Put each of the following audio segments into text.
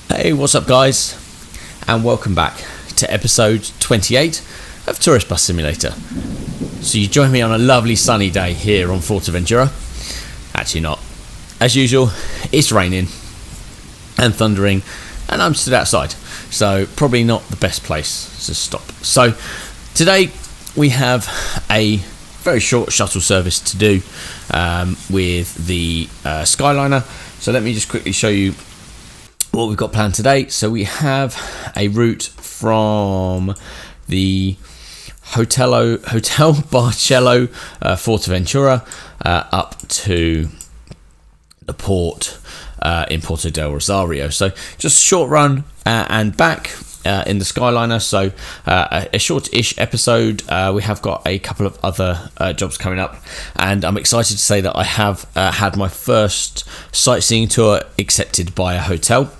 Hey, what's up guys, and welcome back to episode 28 of Tourist Bus Simulator. So you join me on a lovely sunny day here on Fuerteventura. Actually not. As usual, it's raining and thundering and I'm stood outside, so probably not the best place to stop. So today we have a very short shuttle service to do with the Skyliner. So let me just quickly show you what we've got planned today. So we have a route from the Hotel Barcello Fuerteventura up to the port in Puerto del Rosario. So just a short run and back in the Skyliner. So a short-ish episode. We have got a couple of other jobs coming up, and I'm excited to say that I have had my first sightseeing tour accepted by a hotel.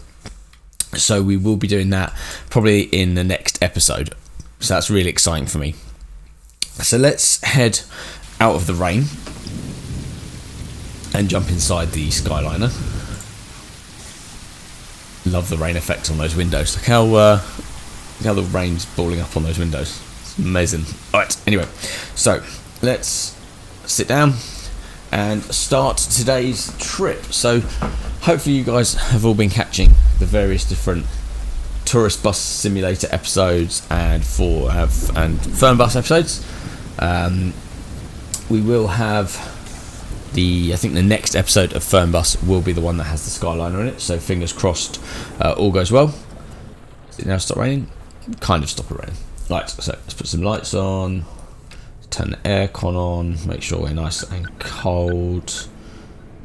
So we will be doing that probably in the next episode. So that's really exciting for me. So let's head out of the rain and jump inside the Skyliner. Love the rain effect on those windows. Look how the rain's balling up on those windows. It's amazing. Alright, anyway, so let's sit down and start today's trip. So hopefully you guys have all been catching the various different Tourist Bus Simulator episodes and Fern Bus episodes. We will have I think the next episode of Fern Bus will be the one that has the Skyliner in it, so fingers crossed all goes well. Is it now stop raining? Kind of stop it raining. Right, so let's put some lights on, turn the aircon on, make sure we're nice and cold.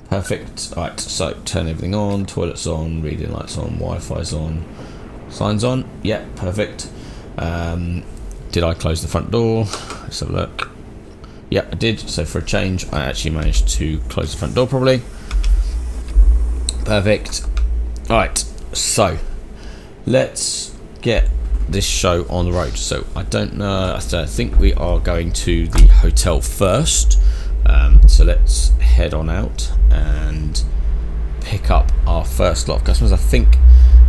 Perfect. Alright, so turn everything on, toilets on, reading lights on, Wi-Fi's on, signs on. Yeah, perfect. Did I close the front door? Let's have a look. Yeah, I did. So for a change, I actually managed to close the front door properly. Perfect. Alright, so let's get this show on the road. So I don't know, I think we are going to the hotel first. So let's head on out and pick up our first lot of customers. I think,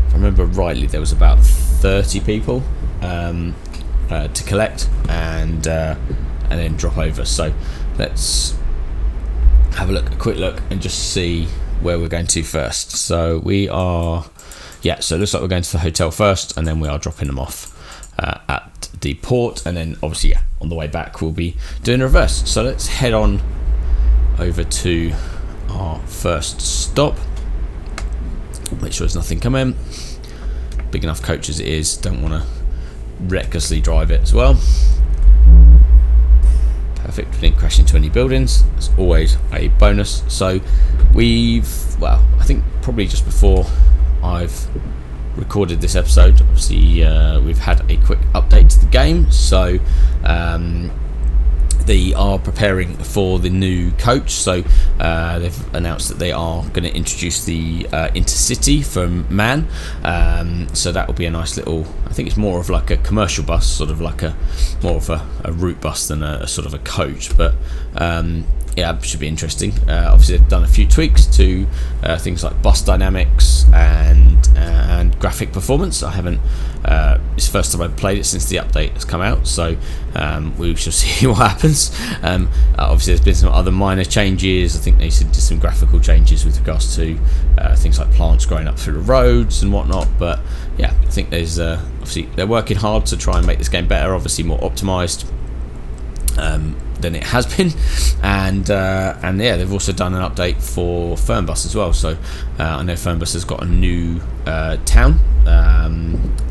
if I remember rightly, there was about 30 people to collect and then drop over. So let's have a quick look and just see where we're going to first. So we are, so it looks like we're going to the hotel first, and then we are dropping them off at the port, and then obviously on the way back we'll be doing a reverse. So let's head on over to our first stop. Make sure there's nothing coming. Big enough coach as it is, don't want to recklessly drive it as well. Perfect, we didn't crash into any buildings. It's always a bonus. So I think probably just before I've recorded this episode, obviously we've had a quick update to the game. So they are preparing for the new coach. So they've announced that they are going to introduce the Intercity from Man. So that will be a nice little, I think it's more of like a commercial bus, sort of like more of a route bus than a sort of a coach. But it should be interesting. Obviously they've done a few tweaks to things like bus dynamics and graphic performance. I haven't, it's the first time I've played it since the update has come out, so we shall see what happens. Obviously there's been some other minor changes. I think they did some graphical changes with regards to things like plants growing up through the roads and whatnot. But I think there's obviously they're working hard to try and make this game better, obviously more optimized than it has been, and they've also done an update for Fernbus as well. So I know Fernbus has got a new town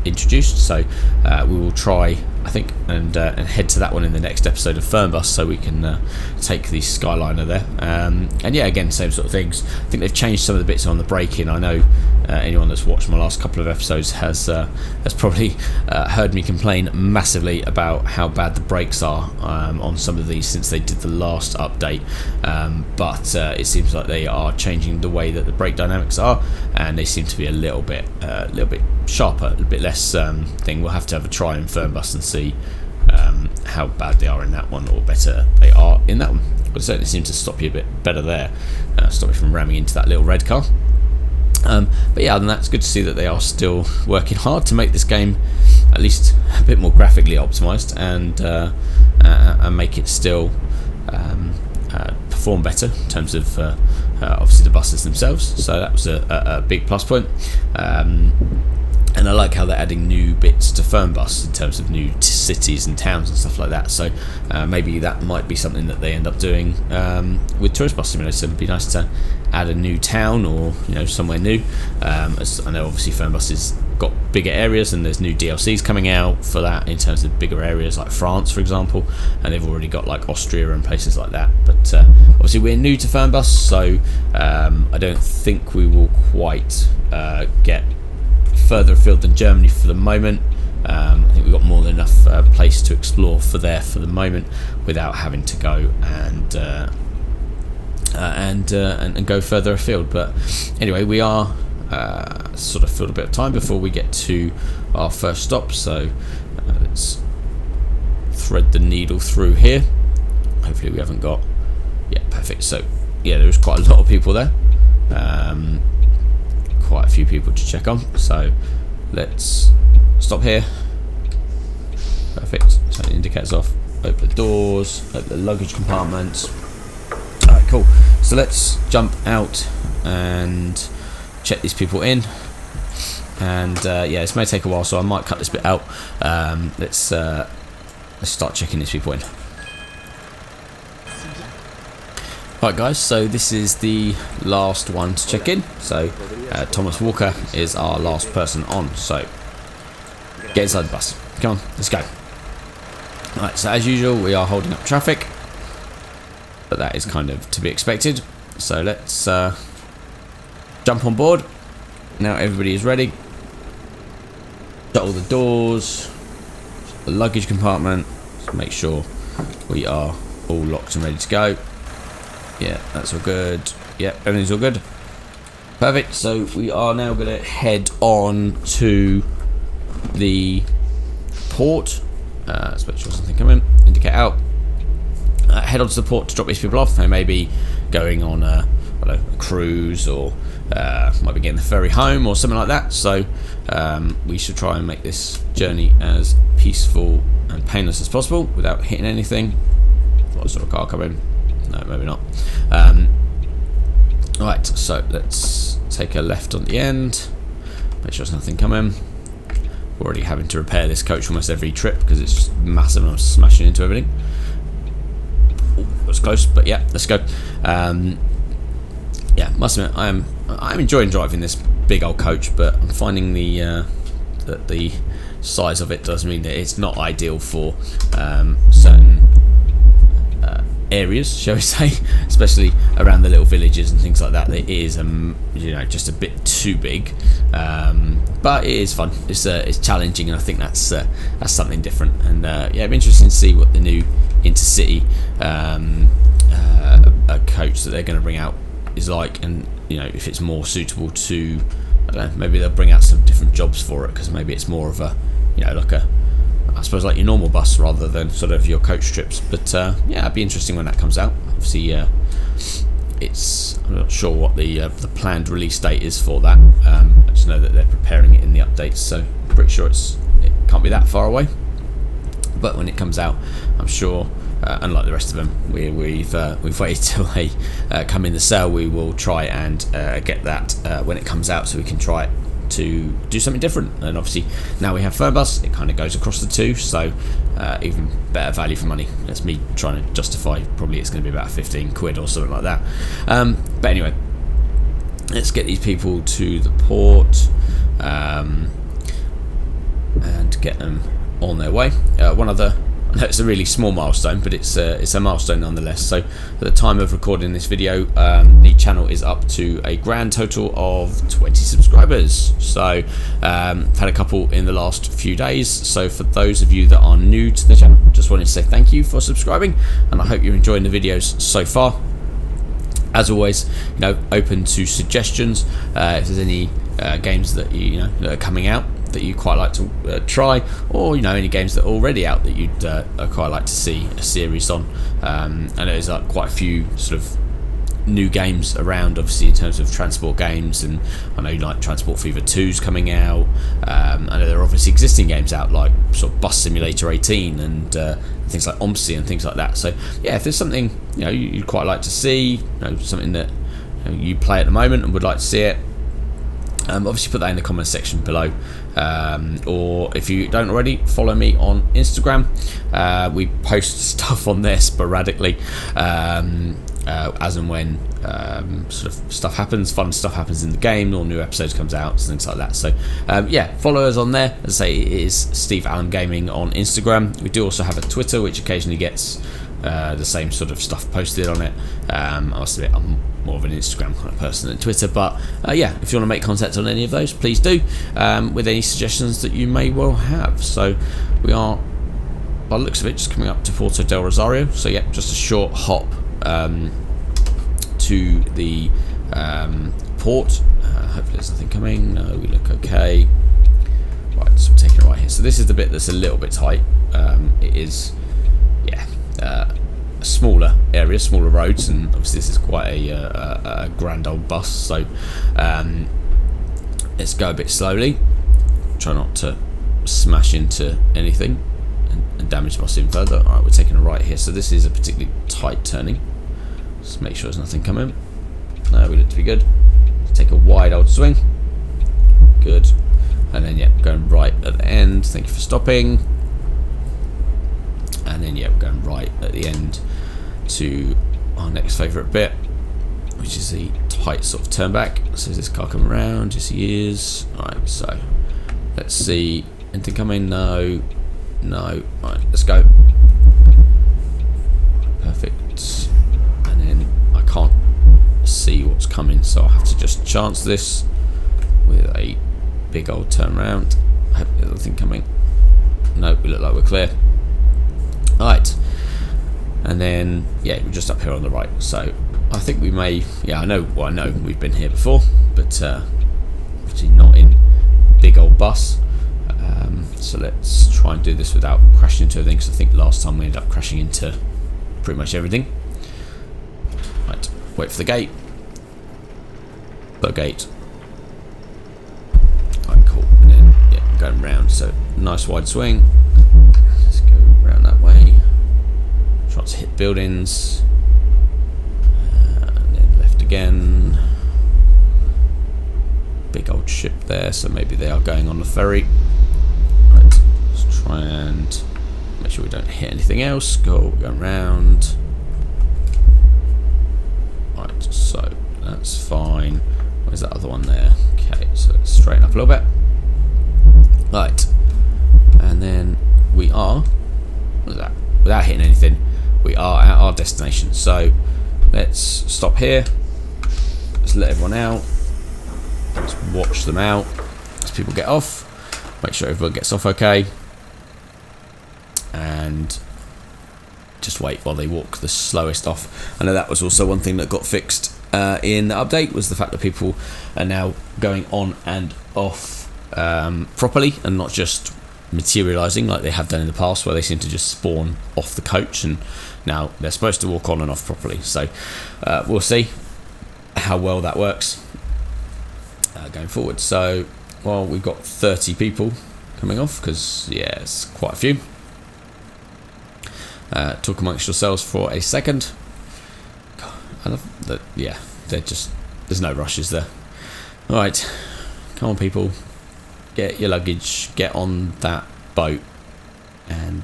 introduced, so we will try, I think, and head to that one in the next episode of Fernbus, so we can take the Skyliner there. And again, same sort of things. I think they've changed some of the bits on the braking. I know anyone that's watched my last couple of episodes has probably heard me complain massively about how bad the brakes are on some of these since they did the last update. But it seems like they are changing the way that the brake dynamics are, and they seem to be a little bit sharper, a little bit less thing. We'll have to have a try in Fernbus and see how bad they are in that one, or better they are in that one. But it certainly seems to stop you a bit better there, stop you from ramming into that little red car. But yeah, other than that, it's good to see that they are still working hard to make this game at least a bit more graphically optimized, and make it still perform better in terms of obviously the buses themselves. So that was a big plus point. And I like how they're adding new bits to Fernbus in terms of new cities and towns and stuff like that. So maybe that might be something that they end up doing with Tourist Bus Simulator. It'd be nice to add a new town, or somewhere new. As I know, obviously Fernbus has got bigger areas, and there's new DLCs coming out for that in terms of bigger areas like France, for example. And they've already got like Austria and places like that. But obviously we're new to Fernbus, so I don't think we will quite get further afield than Germany for the moment. I think we've got more than enough place to explore for the moment without having to go and go further afield. But anyway, we are sort of filled a bit of time before we get to our first stop, so let's thread the needle through here. Hopefully we haven't got, yeah, perfect. So yeah, there's quite a lot of people there. Quite a few people to check on, so let's stop here. Perfect. So the indicator's off. Open the doors, open the luggage compartment. Alright, cool. So let's jump out and check these people in. And yeah, this may take a while, so I might cut this bit out. Let's start checking these people in. Right guys, so this is the last one to check in. So Thomas Walker is our last person on, so get inside the bus. Come on, let's go. Alright, so as usual we are holding up traffic, but that is kind of to be expected. So let's jump on board. Now everybody is ready. Shut all the doors, the luggage compartment, just make sure we are all locked and ready to go. Yeah, that's all good. Yeah, everything's all good. Perfect. So we are now going to head on to the port. Let's make sure something come in. Indicate out. Head on to the port to drop these people off. They may be going on a cruise, or might be getting the ferry home or something like that. So we should try and make this journey as peaceful and painless as possible without hitting anything. What sort of car coming? No, maybe not. Right, so let's take a left on the end. Make sure there's nothing coming. We're already having to repair this coach almost every trip because it's just massive and I'm smashing into everything. Ooh, that's close, but yeah, let's go. Yeah, must admit, I'm enjoying driving this big old coach, but I'm finding that the size of it does mean that it's not ideal for certain areas, shall we say, especially around the little villages and things like that. It is just a bit too big, but it is fun. It's challenging, and I think that's something different. And yeah, it'd be interesting to see what the new intercity coach that they're going to bring out is like, and if it's more suitable to, I don't know, maybe they'll bring out some different jobs for it, because maybe it's more of a I suppose like your normal bus rather than sort of your coach trips. But yeah, it'd be interesting when that comes out. Obviously, I'm not sure what the planned release date is for that. I just know that they're preparing it in the updates, so I'm pretty sure it can't be that far away. But when it comes out, I'm sure, unlike the rest of them, we've waited till they come in the sale. We will try and get that when it comes out, so we can try it to do something different. And obviously now we have Fernbus, it kind of goes across the two, so even better value for money. That's me trying to justify, probably it's going to be about 15 quid or something like that. But anyway, let's get these people to the port and get them on their way. One other, it's a really small milestone, but it's a milestone nonetheless. So at the time of recording this video, the channel is up to a grand total of 20 subscribers. So I've had a couple in the last few days. So for those of you that are new to the channel, just wanted to say thank you for subscribing, and I hope you're enjoying the videos so far. As always, open to suggestions. If there's any games that that are coming out that you quite like to try, or any games that are already out that you'd quite like to see a series on. I know there's quite a few sort of new games around, obviously, in terms of transport games, and I know like Transport Fever 2's coming out. I know there are obviously existing games out like sort of Bus Simulator 18 and things like OMSI and things like that. So yeah, if there's something you'd quite like to see, something that you play at the moment and would like to see it, obviously put that in the comments section below, or if you don't already, follow me on Instagram. We post stuff on there sporadically, as and when sort of stuff happens, fun stuff happens in the game, or new episodes comes out, things like that. So yeah, follow us on there. As I say, it is Steve Allum Gaming on Instagram. We do also have a Twitter, which occasionally gets the same sort of stuff posted on it. I must admit, I'm more of an Instagram kind of person than Twitter, but yeah, if you want to make contact on any of those, please do, with any suggestions that you may well have. So we are, by the looks of it, just coming up to Puerto del Rosario, so yeah, just a short hop to the port. Hopefully there's nothing coming. No, we look okay. Right, so we're taking it right here. So this is the bit that's a little bit tight. It is, yeah, a smaller area, smaller roads, and obviously this is quite a grand old bus, so let's go a bit slowly, try not to smash into anything and damage the bus even further. Alright, we're taking a right here, so this is a particularly tight turning. Just make sure there's nothing coming. No, we look to be good. Let's take a wide old swing. Good. And then yeah, going right at the end. Thank you for stopping. And then yeah, we're going right at the end to our next favourite bit, which is the tight sort of turn back. So is this car coming around? Yes, he is. Alright, so let's see. Anything coming? No. No. Right, let's go. Perfect. And then I can't see what's coming, so I'll have to just chance this with a big old turn round. I hope there's nothing coming. No, we look like we're clear. Alright, and then yeah, we're just up here on the right, so I think we may, yeah, I know we've been here before, but obviously not in big old bus, so let's try and do this without crashing into everything, because I think last time we ended up crashing into pretty much everything. Right, wait for the gate. The gate. Alright, cool, and then yeah, going round, so nice wide swing. Let's go around that way. Try to hit buildings. And then left again. Big old ship there, so maybe they are going on the ferry. Right, let's try and make sure we don't hit anything else. Going round. Right, so that's fine. Where's that other one there? Okay, so let's straighten up a little bit. Right, and then we are, what is that? Without hitting anything, we are at our destination. So let's stop here. Let's let everyone out. Let's watch them out as people get off. Make sure everyone gets off okay. And just wait while they walk the slowest off. I know that was also one thing that got fixed in the update, was the fact that people are now going on and off properly, and not just materializing like they have done in the past, where they seem to just spawn off the coach, and now they're supposed to walk on and off properly. So we'll see how well that works going forward. So well, we've got 30 people coming off, because yeah, it's quite a few. Talk amongst yourselves for a second. God, I love that. Yeah, they're just, there's no rushes there. All right, come on people, get your luggage, get on that boat, and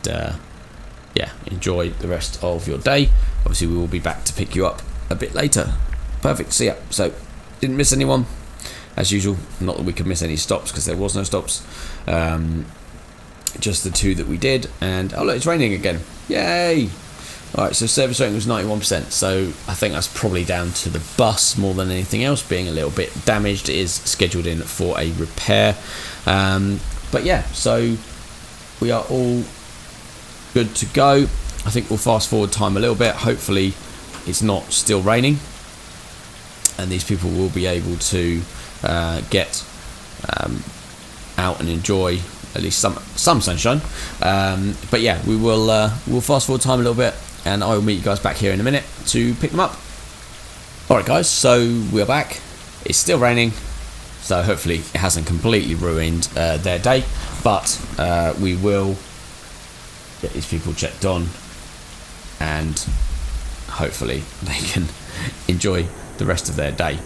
yeah, enjoy the rest of your day. Obviously we will be back to pick you up a bit later. Perfect, see ya. So didn't miss anyone as usual, not that we could miss any stops because there was no stops, just the two that we did. And oh look, it's raining again, yay. Alright, so service rating was 91%, so I think that's probably down to the bus more than anything else being a little bit damaged. It is scheduled in for a repair, but yeah, so we are all good to go. I think we'll fast forward time a little bit. Hopefully it's not still raining and these people will be able to get out and enjoy at least some sunshine, but yeah, we'll fast forward time a little bit, and I will meet you guys back here in a minute to pick them up. Alright guys, so we're back. It's still raining, so hopefully it hasn't completely ruined their day, but we will get these people checked on and hopefully they can enjoy the rest of their day.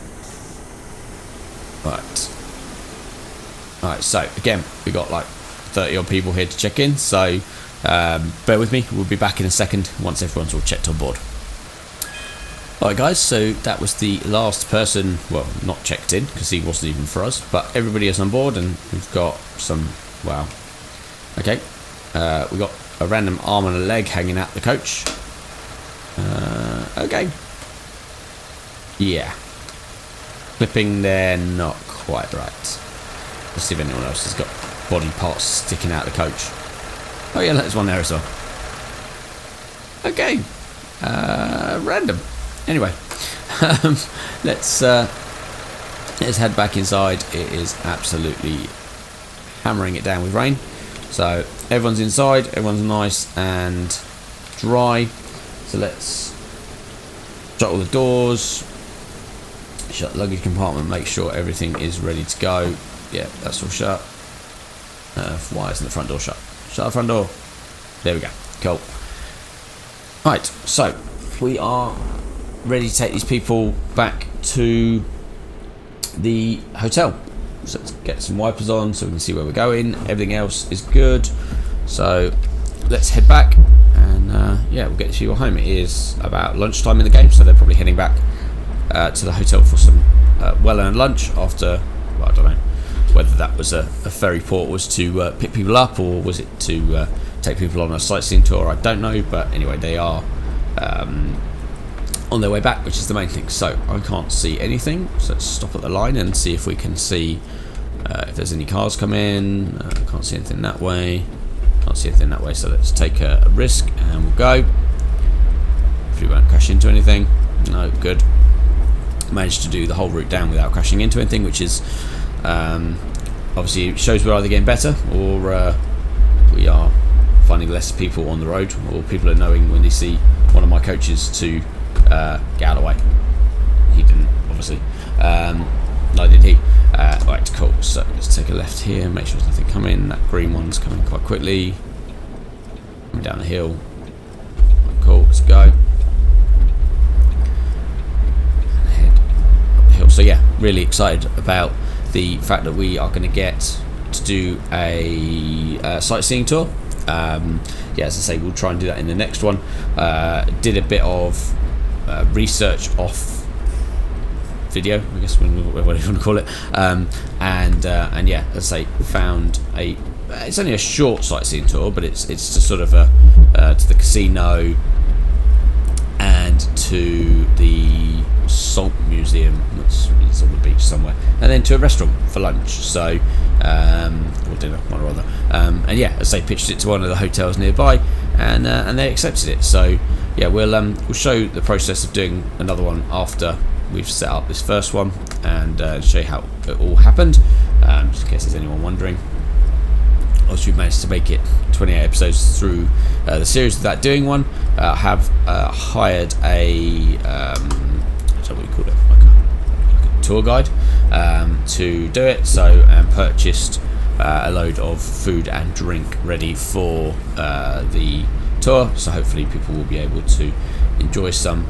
Alright, so again, we got like 30 odd people here to check in, so bear with me, we'll be back in a second once everyone's all checked on board. Alright guys, so that was the last person, well, not checked in because he wasn't even for us, but everybody is on board and we've got some, wow, okay, we got a random arm and a leg hanging out the coach. Okay, yeah, clipping there, not quite right. Let's see if anyone else has got body parts sticking out the coach. Oh yeah, there's one there as well. Okay, random. Anyway, let's head back inside. It is absolutely hammering it down with rain, so everyone's inside, everyone's nice and dry. So let's shut all the doors, shut the luggage compartment, make sure everything is ready to go. Yeah, that's all shut. Why isn't the front door shut? Shut the front door. There we go. Cool. Right, so we are ready to take these people back to the hotel. So let's get some wipers on so we can see where we're going. Everything else is good. So let's head back and yeah, we'll get these people home. It is about lunchtime in the game, so they're probably heading back to the hotel for some well-earned lunch after, well, I don't know whether that was a ferry port was to pick people up or was it to take people on a sightseeing tour. I don't know, but anyway, they are on their way back, which is the main thing. So I can't see anything, so let's stop at the line and see if we can see if there's any cars come in. Can't see anything that way, can't see anything that way, so let's take a risk and we'll go. If we won't crash into anything. No, good. Managed to do the whole route down without crashing into anything, which is obviously it shows we're either getting better or we are finding less people on the road, or people are knowing when they see one of my coaches to get out of the way. He didn't, obviously. No, did he? Right, cool. So let's take a left here, make sure there's nothing coming. That green one's coming quite quickly. Coming down the hill. Cool, let's go. And head up the hill. So yeah, really excited about the fact that we are going to get to do a sightseeing tour. Yeah, as I say, we'll try and do that in the next one. Did a bit of research off video, I guess, whatever you want to call it, and yeah, as I say, found it's only a short sightseeing tour, but it's just sort of to the casino and to the salt museum, it's on the beach somewhere, and then to a restaurant for lunch, so or dinner, one or other, and yeah, as they pitched it to one of the hotels nearby, and they accepted it. So yeah, we'll show the process of doing another one after we've set up this first one, and show you how it all happened, just in case there's anyone wondering. Obviously, we've managed to make it 28 episodes through the series without doing one. Have hired a what do you call it, like a tour guide to do it. So, and purchased a load of food and drink ready for the tour. So hopefully people will be able to enjoy some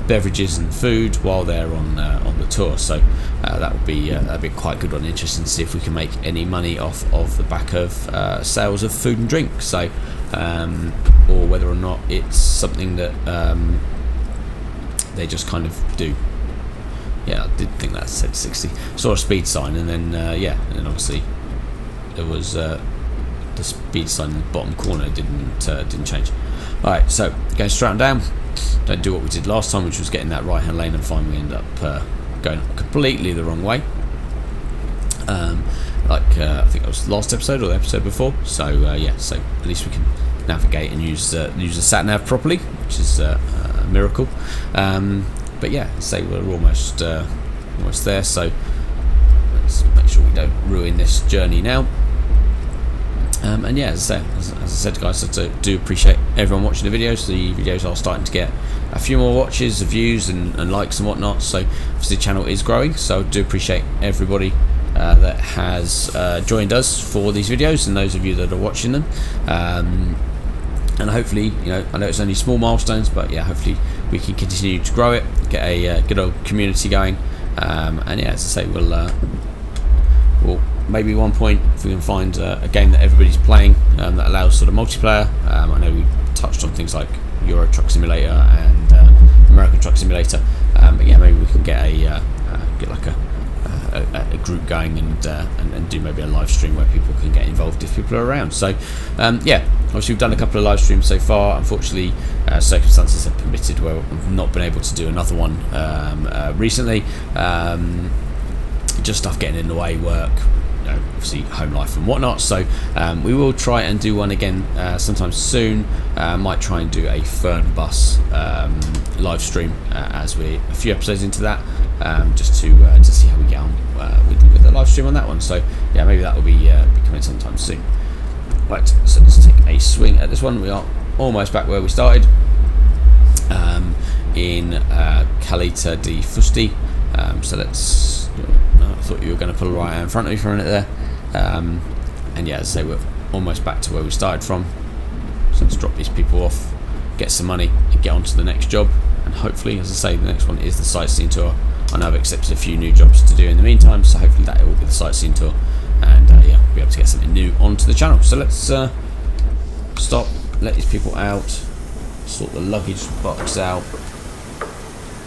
beverages and food while they're on the tour. So that would be that'd be quite good one. Interesting to see if we can make any money off of the back of sales of food and drink. So or whether or not it's something that they just kind of do. Yeah, I did think that said 60. Saw a speed sign, and then yeah, and then obviously there was the speed sign in the bottom corner didn't change. All right, so going straight on down. Don't do what we did last time, which was getting that right hand lane and finally end up going completely the wrong way. I think it was the last episode or the episode before. So yeah, so at least we can navigate and use the sat nav properly, which is a miracle. But yeah, say we're almost there. So let's make sure we don't ruin this journey now. And yeah, as I said, guys, I do appreciate everyone watching the videos. The videos are starting to get a few more watches, views, and likes and whatnot. So obviously the channel is growing, so I do appreciate everybody that has joined us for these videos, and those of you that are watching them. And hopefully, you know, I know it's only small milestones, but yeah, hopefully we can continue to grow it, get a good old community going. And yeah, as I say, we'll maybe at one point, if we can find a game that everybody's playing that allows sort of multiplayer. I know we touched on things like Euro Truck Simulator and American Truck Simulator, but yeah, maybe we can get like a group going and do maybe a live stream where people can get involved if people are around. So yeah, obviously we've done a couple of live streams so far. Unfortunately, circumstances have permitted where we've not been able to do another one recently. Just stuff getting in the way, work, you know, obviously home life and whatnot. So we will try and do one again sometime soon. Might try and do a Fern Bus live stream as we're a few episodes into that, just to see how we get on with the live stream on that one. So yeah, maybe that will be coming sometime soon. Right, so let's take a swing at this one. We are almost back where we started, in Caleta di Fusti. So let's. I thought you were going to pull right out in front of me for a minute there. And yeah, as I say, we're almost back to where we started from. So let's drop these people off, get some money, and get on to the next job. And hopefully, as I say, the next one is the sightseeing tour. I know I've accepted a few new jobs to do in the meantime, so hopefully that will be the sightseeing tour. And yeah, we'll be able to get something new onto the channel. So let's stop, let these people out, sort the luggage box out.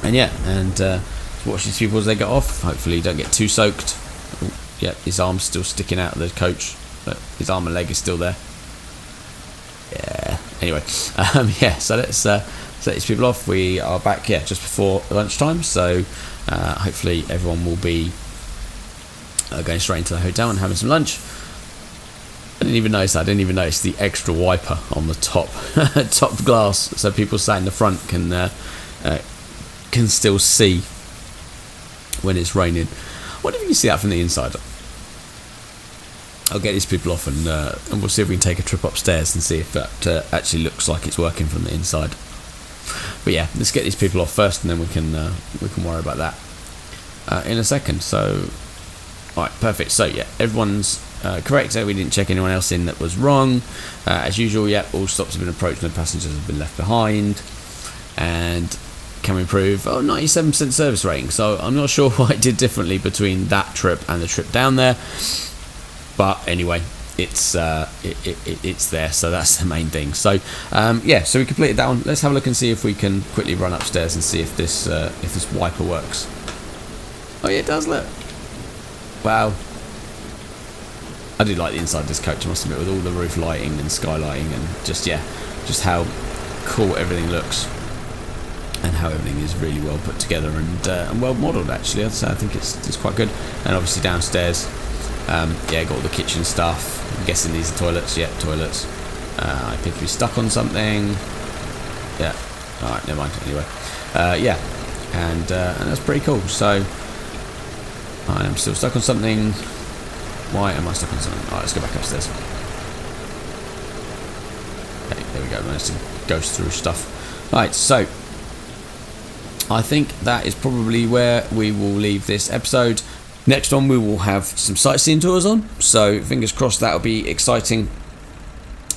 And yeah, and watch these people as they get off. Hopefully don't get too soaked. Ooh, yeah, his arm's still sticking out of the coach, but his arm and leg is still there. Yeah, anyway, yeah, so let's let these people off. We are back, yeah, just before lunchtime, so hopefully everyone will be going straight into the hotel and having some lunch. I didn't even notice that. I didn't even notice the extra wiper on the top top glass, so people sat in the front can still see when it's raining. I wonder if you can see that from the inside. I'll get these people off and we'll see if we can take a trip upstairs and see if that actually looks like it's working from the inside. But yeah, let's get these people off first, and then we can worry about that in a second. So, all right, perfect. So yeah, everyone's correct. So we didn't check anyone else in that was wrong. As usual, yeah, all stops have been approached, no passengers have been left behind, and can we improve? 97% service rating. So I'm not sure what I did differently between that trip and the trip down there, but anyway, it's there, so that's the main thing. So yeah, so we completed that one. Let's have a look and see if we can quickly run upstairs and see if this wiper works. Oh yeah, it does. Look, wow. I do like the inside of this coach, I must admit, with all the roof lighting and skylighting and just how cool everything looks. And how everything is really well put together and well modelled, actually. I'd say I think it's quite good. And obviously downstairs, yeah, got all the kitchen stuff. I'm guessing these are toilets. Yeah, toilets. I think we're stuck on something. Yeah. All right, never mind. Anyway, yeah, and that's pretty cool. So I am still stuck on something. Why am I stuck on something? All right, let's go back upstairs. Okay, there we go. Managed to ghost through stuff. All right, so I think that is probably where we will leave this episode. Next on, we will have some sightseeing tours on, so fingers crossed that'll be exciting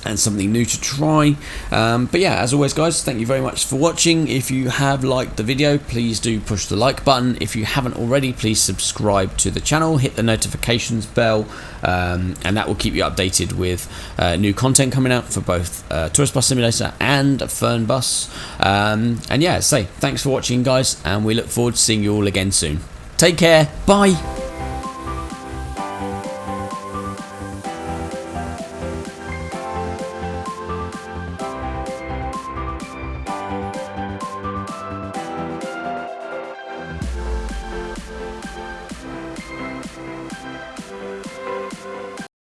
and something new to try. But yeah, as always guys, thank you very much for watching. If you have liked the video, please do push the like button. If you haven't already, please subscribe to the channel, hit the notifications bell, and that will keep you updated with new content coming out for both Tourist Bus Simulator and Fern Bus. And yeah, thanks for watching guys, and we look forward to seeing you all again soon. Take care, bye.